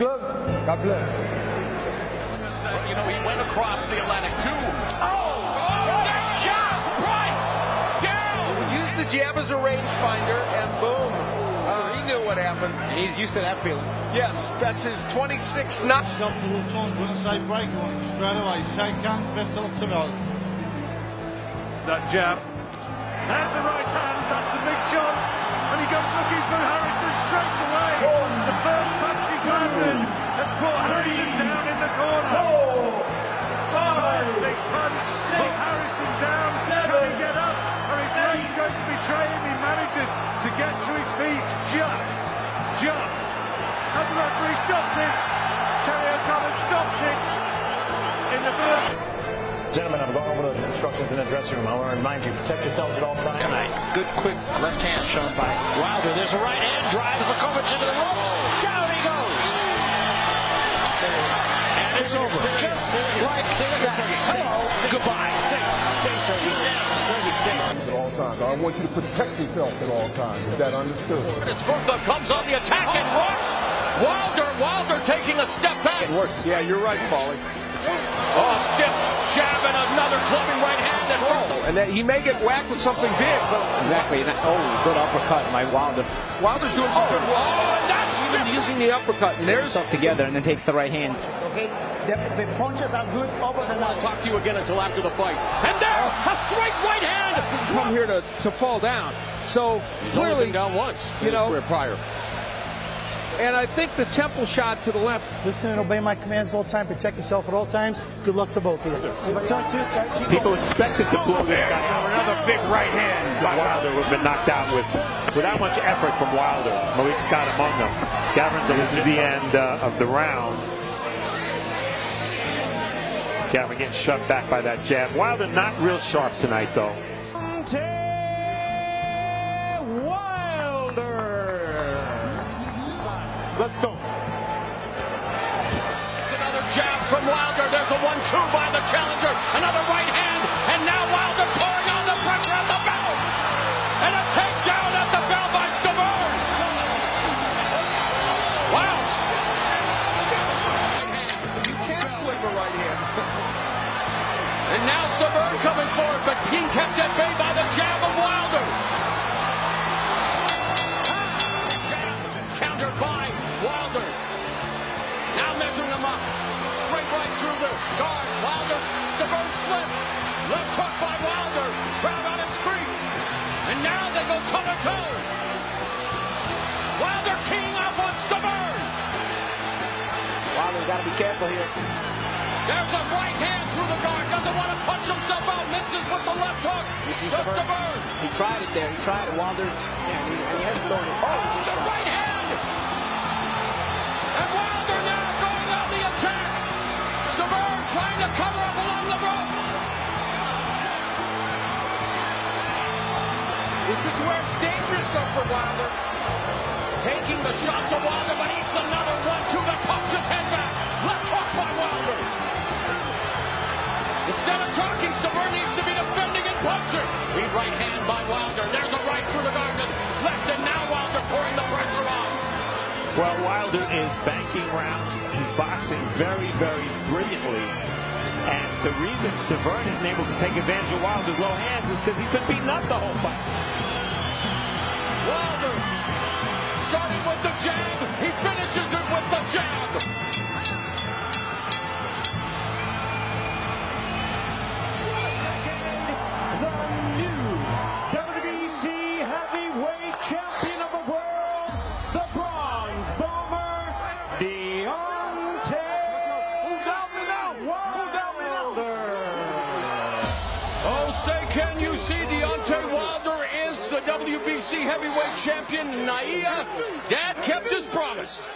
Gloves. God bless. You know, he went across the Atlantic too. Oh, nice shot! Price down. Used the jab as a rangefinder, and boom, he knew what happened. He's used to that feeling. Yes, that's his 26th knock. Several times when I say break on him straight away, shake hands, best of luck. That jab. There's the right hand, that's the big shot. And he goes looking for Harrison straight away. The first punch he's landed has put Harrison down in the corner. First big punch, put Harrison down. Can he get up? Or his leg's going to betray him? He manages to get to his feet just. And the referee stopped it. Terry O'Connor stopped it in the first. Gentlemen, I'm going over the instructions in the dressing room. I want to remind you, protect yourselves at all times. Tonight, good quick left hand shown by Wilder. There's a right hand, drives Lakovic into the ropes. Down he goes. And it's over. Just like that. Hello. Goodbye. Stay. At all times. I want you to protect yourself at all times. Is that understood? Spertha comes on the attack and rocks. Wilder taking a step back. It works. Yeah, you're right, Paulie. Oh, stiff jab and another clubbing right hand. And that he may get whacked with something big, but Exactly. Good uppercut by Wilder. Wilder's doing something. Oh, that's Even using the uppercut, and there's Up together and then takes the right hand. Okay, the punches are good over I the don't want to talk to you again until after the fight. And there, a straight right hand. come here to fall down. So He's only clearly, been down once. you know, Where prior. and I think the temple shot to the left. Listen and obey my commands at all times. Protect yourself at all times. Good luck to both of you. People expected to blow this guy out. Another big right hand. Wilder would have been knocked out without much effort from Wilder. Malik Scott among them. Gavin, this is the end of the round. Gavin getting shoved back by that jab. Wilder not real sharp tonight, though. Let's go. It's another jab from Wilder. There's a 1-2 by the challenger. Another right hand. And now Wilder pouring on the pressure at the bell. And a takedown at the bell by Stavern. Wow. You can't slip a right hand. And now Stavern coming forward, but being kept at bay by the jab of Wilder. Jab countered by Wilder. Now measuring him up. Straight right through the guard. Wilder, Stavern slips. Left hook by Wilder. Crowd on its feet. And now they go toe-to-toe. Wilder teeing off on Stavern. Wilder's got to be careful here. There's a right hand through the guard. Doesn't want to punch himself out. Misses with the left hook. You see To Stavern? Stavern. He tried it there. He tried it. Wilder. Yeah, he has thrown it. Oh, the right hand! And Wilder now going on the attack. Stavern trying to cover up along the ropes. This is where it's dangerous, though, for Wilder. Taking the shots of Wilder, but eats another 1-2 that pops his head back. Left hook by Wilder. Instead of talking, Stavern needs to be defending and punching. Lead right hand by Wilder. There's a right through the guard. Left, and now Wilder pouring the pressure on. Well, Wilder is banking rounds. He's boxing very, very brilliantly. And the reason Stavern isn't able to take advantage of Wilder's low hands is because he's been beaten up the whole fight. Wilder starting with the jab. He finishes it with the jab. The new WBC heavyweight champion of the world, the Bronze Bomber, Deontay Wilder. Oh, say, can you see Deontay Wilder is the WBC heavyweight champion? Naia, Dad kept his promise.